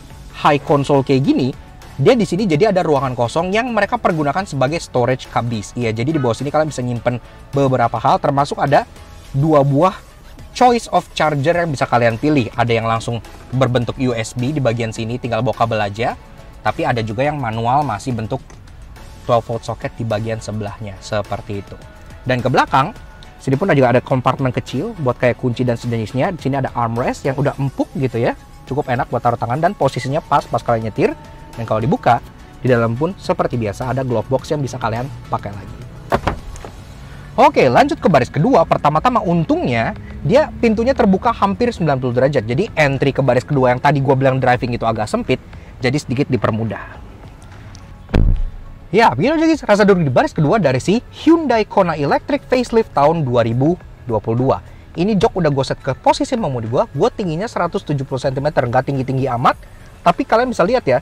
high console kayak gini, dia di sini jadi ada ruangan kosong yang mereka pergunakan sebagai storage cubbies. Iya, jadi di bawah sini kalian bisa nyimpen beberapa hal, termasuk ada 2 buah choice of charger yang bisa kalian pilih. Ada yang langsung berbentuk USB di bagian sini, tinggal bawa kabel aja. Tapi ada juga yang manual, masih bentuk 12 volt socket di bagian sebelahnya, seperti itu. Dan ke belakang, sini pun juga ada kompartemen kecil buat kayak kunci dan sejenisnya. Di sini ada armrest yang udah empuk gitu ya. Cukup enak buat taruh tangan dan posisinya pas kalian nyetir. Dan kalau dibuka, di dalam pun seperti biasa ada glove box yang bisa kalian pakai lagi. Oke, lanjut ke baris kedua. Pertama-tama untungnya dia pintunya terbuka hampir 90 derajat. Jadi entry ke baris kedua yang tadi gue bilang driving itu agak sempit, jadi sedikit dipermudah. Ya, begini aja guys, rasa duduk di baris kedua dari si Hyundai Kona Electric Facelift tahun 2022. Ini jok udah gue set ke posisi mengemudi gue tingginya 170 cm, nggak tinggi-tinggi amat. Tapi kalian bisa lihat ya,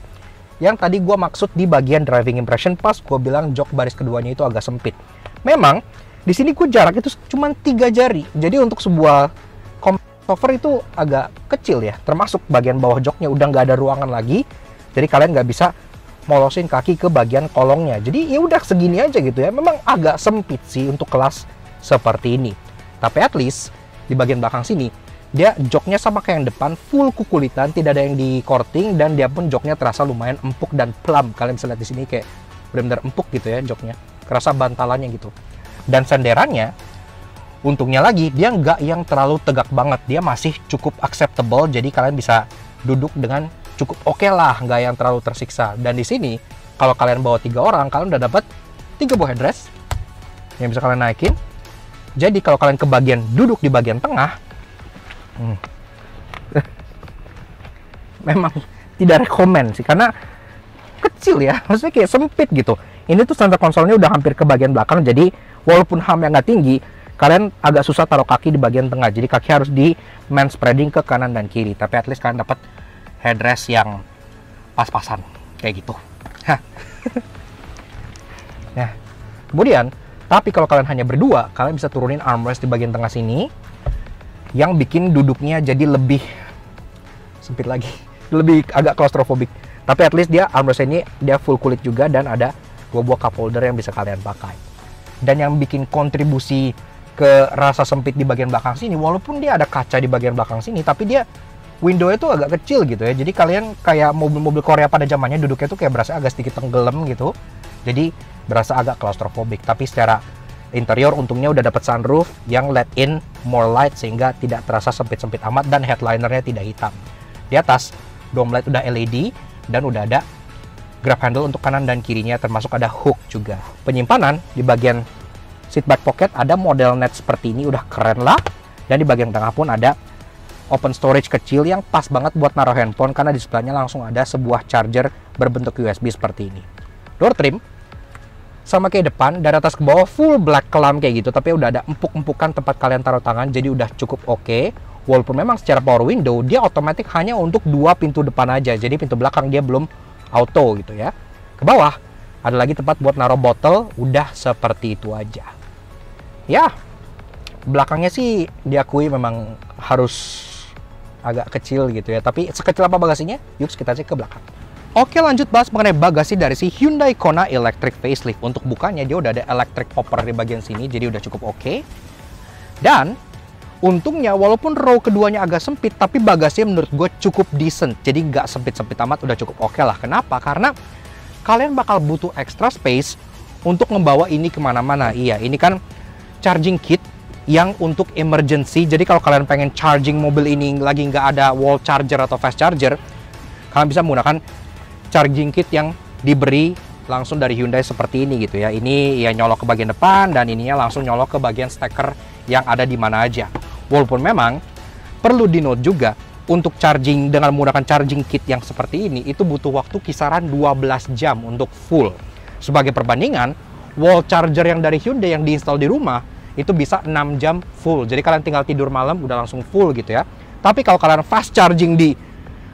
yang tadi gue maksud di bagian driving impression pas gue bilang jok baris keduanya itu agak sempit. Memang, di sini gue jarak itu cuma 3 jari. Jadi untuk sebuah cover itu agak kecil ya, termasuk bagian bawah joknya udah nggak ada ruangan lagi. Jadi kalian nggak bisa molosin kaki ke bagian kolongnya. Jadi ya udah segini aja gitu ya. Memang agak sempit sih untuk kelas seperti ini. Tapi at least di bagian belakang sini dia joknya sama kayak yang depan, full kukulitan, tidak ada yang di korting, dan dia pun joknya terasa lumayan empuk dan plump. Kalian bisa lihat di sini kayak benar-benar empuk gitu ya joknya. Kerasa bantalannya gitu. Dan senderannya untungnya lagi dia nggak yang terlalu tegak banget. Dia masih cukup acceptable. Jadi kalian bisa duduk dengan cukup oke lah, nggak yang terlalu tersiksa. Dan di sini kalau kalian bawa 3 orang, kalian udah dapat 3 buah headrest yang bisa kalian naikin. Jadi kalau kalian ke bagian duduk di bagian tengah, memang tidak rekomen sih, karena kecil ya, maksudnya kayak sempit gitu. Ini tuh center konsolnya udah hampir ke bagian belakang, jadi walaupun ham yang nggak tinggi, kalian agak susah taruh kaki di bagian tengah. Jadi kaki harus di man spreading ke kanan dan kiri. Tapi at least kalian dapat headrest yang pas-pasan kayak gitu. Nah, kemudian tapi kalau kalian hanya berdua, kalian bisa turunin armrest di bagian tengah sini yang bikin duduknya jadi lebih sempit lagi, lebih agak claustrophobic. Tapi at least dia armrest ini dia full kulit juga, dan ada 2 buah cup holder yang bisa kalian pakai. Dan yang bikin kontribusi ke rasa sempit di bagian belakang sini, walaupun dia ada kaca di bagian belakang sini, tapi dia window-nya tuh agak kecil gitu ya. Jadi kalian kayak mobil-mobil Korea pada zamannya duduknya tuh kayak berasa agak sedikit tenggelam gitu. Jadi berasa agak claustrophobic. Tapi secara interior untungnya udah dapat sunroof yang let in more light sehingga tidak terasa sempit-sempit amat, dan headlinernya tidak hitam. Di atas dome light udah LED dan udah ada grab handle untuk kanan dan kirinya, termasuk ada hook juga. Penyimpanan di bagian seat back pocket ada model net seperti ini, udah keren lah. Dan di bagian tengah pun ada open storage kecil yang pas banget buat naruh handphone, karena di sebelahnya langsung ada sebuah charger berbentuk USB seperti ini. Door trim sama kayak depan, dari atas ke bawah full black kelam kayak gitu, tapi udah ada empuk-empukan tempat kalian taruh tangan, jadi udah cukup oke. Walaupun memang secara power window dia otomatis hanya untuk 2 pintu depan aja, jadi pintu belakang dia belum auto gitu ya. Ke bawah ada lagi tempat buat naruh botol, udah seperti itu aja. Ya, belakangnya sih diakui memang harus agak kecil gitu ya, tapi sekecil apa bagasinya? Yuk kita cek ke belakang. Oke, lanjut bahas mengenai bagasi dari si Hyundai Kona Electric Facelift. Untuk bukanya dia udah ada electric popper di bagian sini, jadi udah cukup oke. Dan untungnya walaupun row keduanya agak sempit, tapi bagasinya menurut gue cukup decent. Jadi nggak sempit-sempit amat, udah cukup oke lah. Kenapa? Karena kalian bakal butuh extra space untuk membawa ini kemana-mana. Iya, ini kan charging kit yang untuk emergency. Jadi kalau kalian pengen charging mobil ini lagi nggak ada wall charger atau fast charger, Kalian bisa menggunakan charging kit yang diberi langsung dari Hyundai seperti ini gitu ya. Ini ya nyolok ke bagian depan dan ininya langsung nyolok ke bagian steker yang ada di mana aja. Walaupun memang perlu di note juga untuk charging dengan menggunakan charging kit yang seperti ini itu butuh waktu kisaran 12 jam untuk full. Sebagai perbandingan, wall charger yang dari Hyundai yang diinstal di rumah itu bisa 6 jam full. Jadi kalian tinggal tidur malam udah langsung full gitu ya. Tapi kalau kalian fast charging di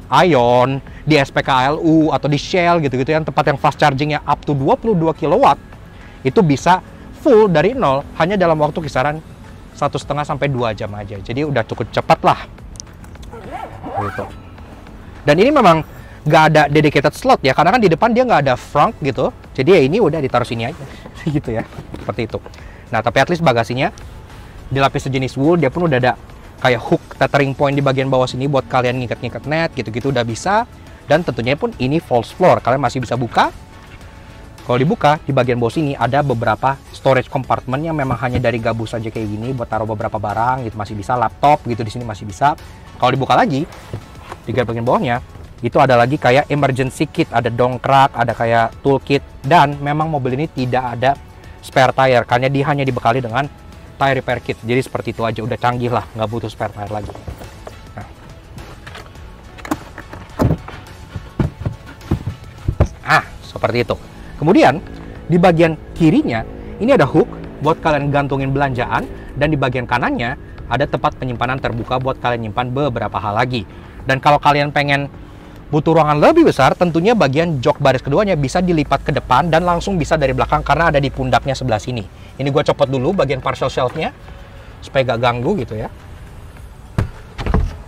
Ion, di SPKLU atau di Shell gitu-gitu yang tempat yang fast chargingnya up to 22 kW itu bisa full dari nol hanya dalam waktu kisaran 1,5 sampai 2 jam aja. Jadi udah cukup cepat lah gitu. Dan ini memang nggak ada dedicated slot ya, karena kan di depan dia nggak ada front gitu. Jadi ya ini udah ditaruh sini aja gitu ya, seperti itu. Nah tapi at least bagasinya dilapis sejenis wool, dia pun udah ada kayak hook tethering point di bagian bawah sini buat kalian ngikat-ngikat net gitu-gitu udah bisa. Dan tentunya pun ini false floor, kalian masih bisa buka. Kalau dibuka di bagian bawah sini ada beberapa storage compartment yang memang hanya dari gabus aja kayak gini buat taruh beberapa barang gitu, masih bisa laptop gitu di sini masih bisa. Kalau dibuka lagi di bagian bawahnya itu ada lagi kayak emergency kit, ada dongkrak, ada kayak toolkit, dan memang mobil ini tidak ada spare tire karena dia hanya dibekali dengan tire repair kit. Jadi seperti itu aja, udah canggih lah, nggak butuh spare tire lagi. Nah, seperti itu. Kemudian di bagian kirinya ini ada hook buat kalian gantungin belanjaan, dan di bagian kanannya ada tempat penyimpanan terbuka buat kalian nyimpan beberapa hal lagi. Dan kalau kalian pengen butuh ruangan lebih besar, tentunya bagian jok baris keduanya bisa dilipat ke depan dan langsung bisa dari belakang karena ada di pundaknya sebelah sini. Ini gue copot dulu bagian partial shelf-nya supaya gak ganggu gitu ya.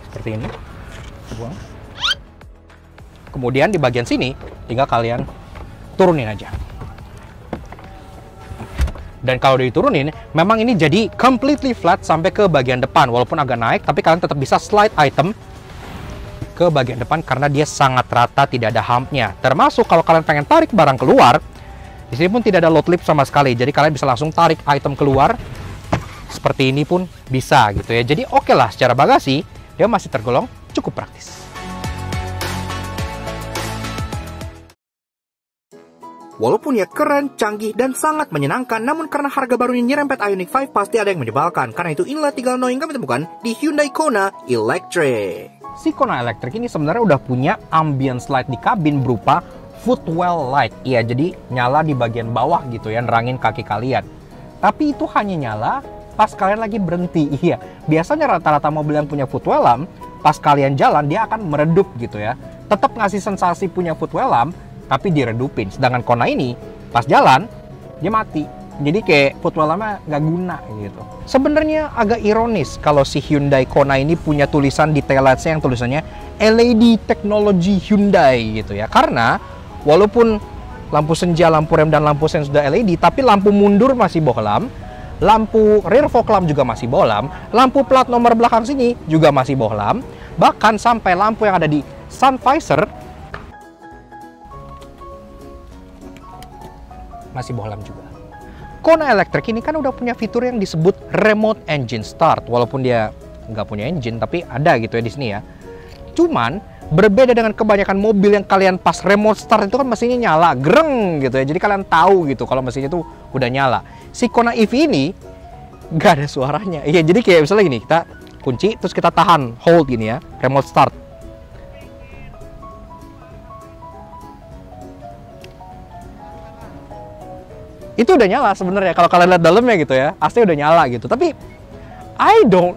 Seperti ini. Buang. Kemudian di bagian sini tinggal kalian turunin aja. Dan kalau udah diturunin, memang ini jadi completely flat sampai ke bagian depan. Walaupun agak naik, tapi kalian tetap bisa slide item ke bagian depan karena dia sangat rata, tidak ada humpnya. Termasuk kalau kalian pengen tarik barang keluar, di sini pun tidak ada load lip sama sekali. Jadi kalian bisa langsung tarik item keluar. Seperti ini pun bisa gitu ya. Jadi oke lah, secara bagasi dia masih tergolong cukup praktis. Walaupun ya keren, canggih, dan sangat menyenangkan, namun karena harga barunya nyerempet Ioniq 5 pasti ada yang menyebalkan. Karena itu inilah 3 hal yang kami temukan di Hyundai Kona Electric. Si Kona Electric ini sebenarnya udah punya ambient light di kabin berupa footwell light. Iya, jadi nyala di bagian bawah gitu ya, nerangin kaki kalian. Tapi itu hanya nyala pas kalian lagi berhenti. Iya, biasanya rata-rata mobil yang punya footwell lamp, pas kalian jalan dia akan meredup gitu ya. Tetap ngasih sensasi punya footwell lamp, tapi diredupin. Sedangkan Kona ini pas jalan dia mati. Jadi kayak footwell lampnya nggak guna gitu. Sebenarnya agak ironis kalau si Hyundai Kona ini punya tulisan di taillights-nya yang tulisannya LED Technology Hyundai gitu ya. Karena walaupun lampu senja, lampu rem, dan lampu sen sudah LED, tapi lampu mundur masih bohlam, lampu rear fog lamp juga masih bohlam, lampu plat nomor belakang sini juga masih bohlam, bahkan sampai lampu yang ada di sun visor masih bohlam juga. Kona Electric ini kan udah punya fitur yang disebut remote engine start, walaupun dia nggak punya engine, tapi ada gitu ya di sini ya. Cuman berbeda dengan kebanyakan mobil yang kalian pas remote start itu kan mesinnya nyala, greng gitu ya. Jadi kalian tahu gitu kalau mesinnya tuh udah nyala. Si Kona EV ini nggak ada suaranya. Iya, jadi kayak misalnya gini, kita kunci terus kita tahan, hold gini ya, remote start. Itu udah nyala sebenarnya kalau kalian lihat dalamnya gitu ya, AC udah nyala gitu. Tapi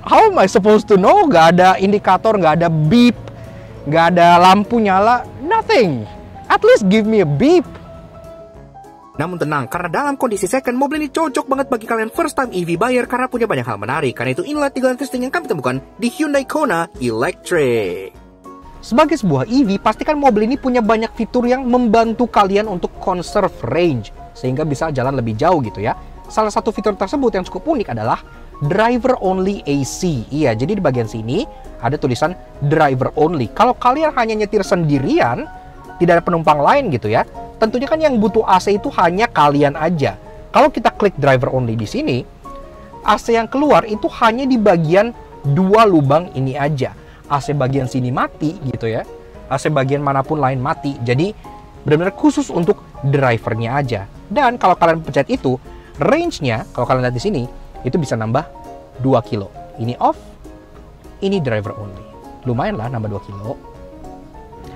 how am I supposed to know? Gak ada indikator, gak ada beep, gak ada lampu nyala, nothing. At least give me a beep. Namun tenang, karena dalam kondisi second, mobil ini cocok banget bagi kalian first time EV buyer karena punya banyak hal menarik. Karena itu inilah 3 testing yang kami temukan di Hyundai Kona Electric. Sebagai sebuah EV, pastikan mobil ini punya banyak fitur yang membantu kalian untuk conserve range, sehingga bisa jalan lebih jauh gitu ya. Salah satu fitur tersebut yang cukup unik adalah driver only AC. Iya, jadi di bagian sini ada tulisan driver only. Kalau kalian hanya nyetir sendirian, tidak ada penumpang lain gitu ya, tentunya kan yang butuh AC itu hanya kalian aja. Kalau kita klik driver only di sini, AC yang keluar itu hanya di bagian 2 lubang ini aja. AC bagian sini mati gitu ya. AC bagian manapun lain mati. Jadi benar-benar khusus untuk drivernya aja. Dan kalau kalian pencet itu, range-nya kalau kalian lihat di sini itu bisa nambah 2 kilo. Ini off, ini driver only. Lumayan lah nambah 2 kilo.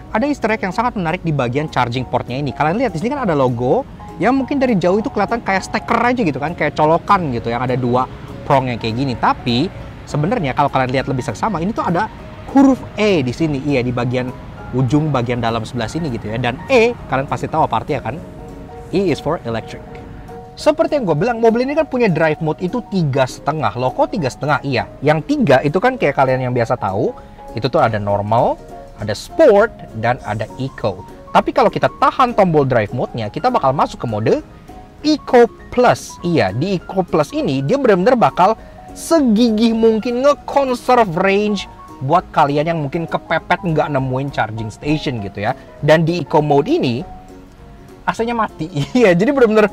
Ada easter egg yang sangat menarik di bagian charging portnya ini. Kalian lihat di sini kan ada logo yang mungkin dari jauh itu kelihatan kayak steker aja gitu kan, kayak colokan gitu yang ada 2 prong yang kayak gini. Tapi sebenarnya kalau kalian lihat lebih seksama, ini tuh ada huruf E di sini, iya di bagian ujung bagian dalam sebelah sini gitu ya. Dan E kalian pasti tahu apa artinya kan? E is for electric. Seperti yang gue bilang, mobil ini kan punya drive mode itu 3,5. Loh kok 3,5? Iya. Yang 3 itu kan kayak kalian yang biasa tahu, itu tuh ada normal, ada sport, dan ada eco. Tapi kalau kita tahan tombol drive mode-nya, kita bakal masuk ke mode Eco Plus. Iya, di Eco Plus ini dia benar-benar bakal segigih mungkin nge-conserve range buat kalian yang mungkin kepepet nggak nemuin charging station gitu ya. Dan di Eco Mode ini AC-nya mati. Iya, jadi benar-benar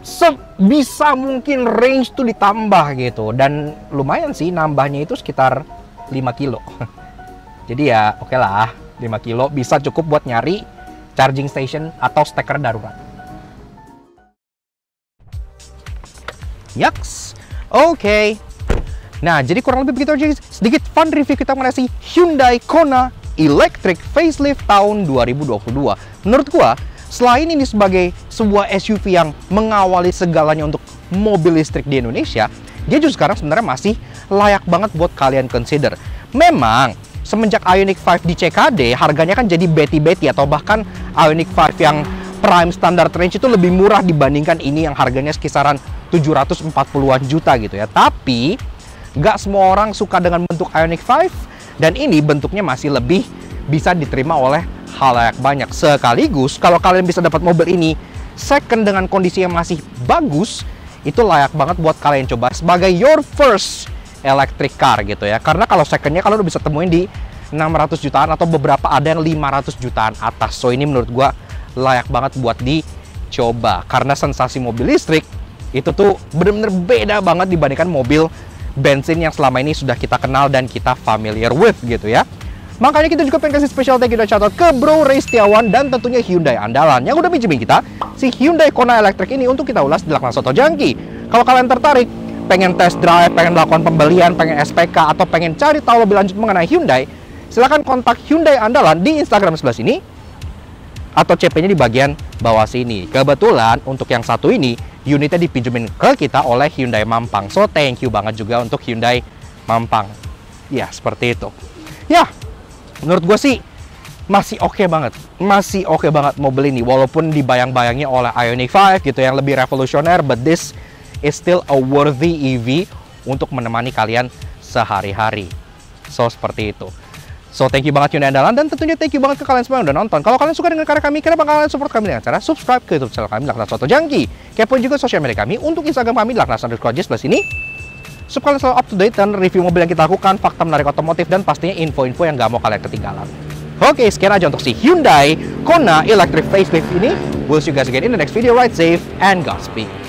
sebisa mungkin range tuh ditambah gitu. Dan lumayan sih nambahnya itu sekitar 5 kilo. Jadi ya oke lah, 5 kilo bisa cukup buat nyari charging station atau steker darurat. Yaks, oke. Nah, jadi kurang lebih begitu aja sedikit fun review kita mengenai si Hyundai Kona Electric Facelift tahun 2022. Menurut gua, selain ini sebagai sebuah SUV yang mengawali segalanya untuk mobil listrik di Indonesia, dia juga sekarang sebenarnya masih layak banget buat kalian consider. Memang, semenjak Ioniq 5 di CKD, harganya kan jadi beti-beti atau bahkan Ioniq 5 yang prime standard range itu lebih murah dibandingkan ini yang harganya sekisaran 740-an juta gitu ya. Tapi nggak semua orang suka dengan bentuk Ioniq 5 dan ini bentuknya masih lebih bisa diterima oleh halayak banyak. Sekaligus kalau kalian bisa dapat mobil ini second dengan kondisi yang masih bagus, itu layak banget buat kalian coba sebagai your first electric car gitu ya. Karena kalau secondnya kalian udah bisa temuin di 600 jutaan atau beberapa ada yang 500 jutaan atas. So ini menurut gua layak banget buat dicoba karena sensasi mobil listrik itu tuh bener-bener beda banget dibandingkan mobil bensin yang selama ini sudah kita kenal dan kita familiar with gitu ya. Makanya kita juga pengen kasih special thank you dan shoutout ke Bro Ray Setiawan dan tentunya Hyundai andalan yang udah pinjemin kita si Hyundai Kona Electric ini untuk kita ulas di Lakna Soto Jangki. Kalau kalian tertarik, pengen test drive, pengen melakukan pembelian, pengen SPK, atau pengen cari tahu lebih lanjut mengenai Hyundai, silahkan kontak Hyundai andalan di Instagram sebelah sini atau CP-nya di bagian bawah sini. Kebetulan untuk yang satu ini unitnya dipinjemin ke kita oleh Hyundai Mampang. So thank you banget juga untuk Hyundai Mampang. Ya seperti itu. Ya menurut gue sih masih oke banget. Masih oke banget mobil ini. Walaupun dibayang-bayangnya oleh Ioniq 5 gitu yang lebih revolusioner. But this is still a worthy EV untuk menemani kalian sehari-hari. So seperti itu. So thank you banget Hyundai andalan dan tentunya thank you banget ke kalian semua yang udah nonton. Kalau kalian suka dengan karya kami, kenapa kalian support kami dengan cara subscribe ke YouTube channel kami Lakna Soto Jangki. Kepoin juga sosial media kami untuk Instagram kami Lakna_J sebelah sini. Supaya kalian selalu up to date dan review mobil yang kita lakukan, fakta menarik otomotif dan pastinya info-info yang gak mau kalian ketinggalan. Oke, sekian aja untuk si Hyundai Kona Electric Facelift ini. We'll see you guys again in the next video. Ride safe and Godspeed.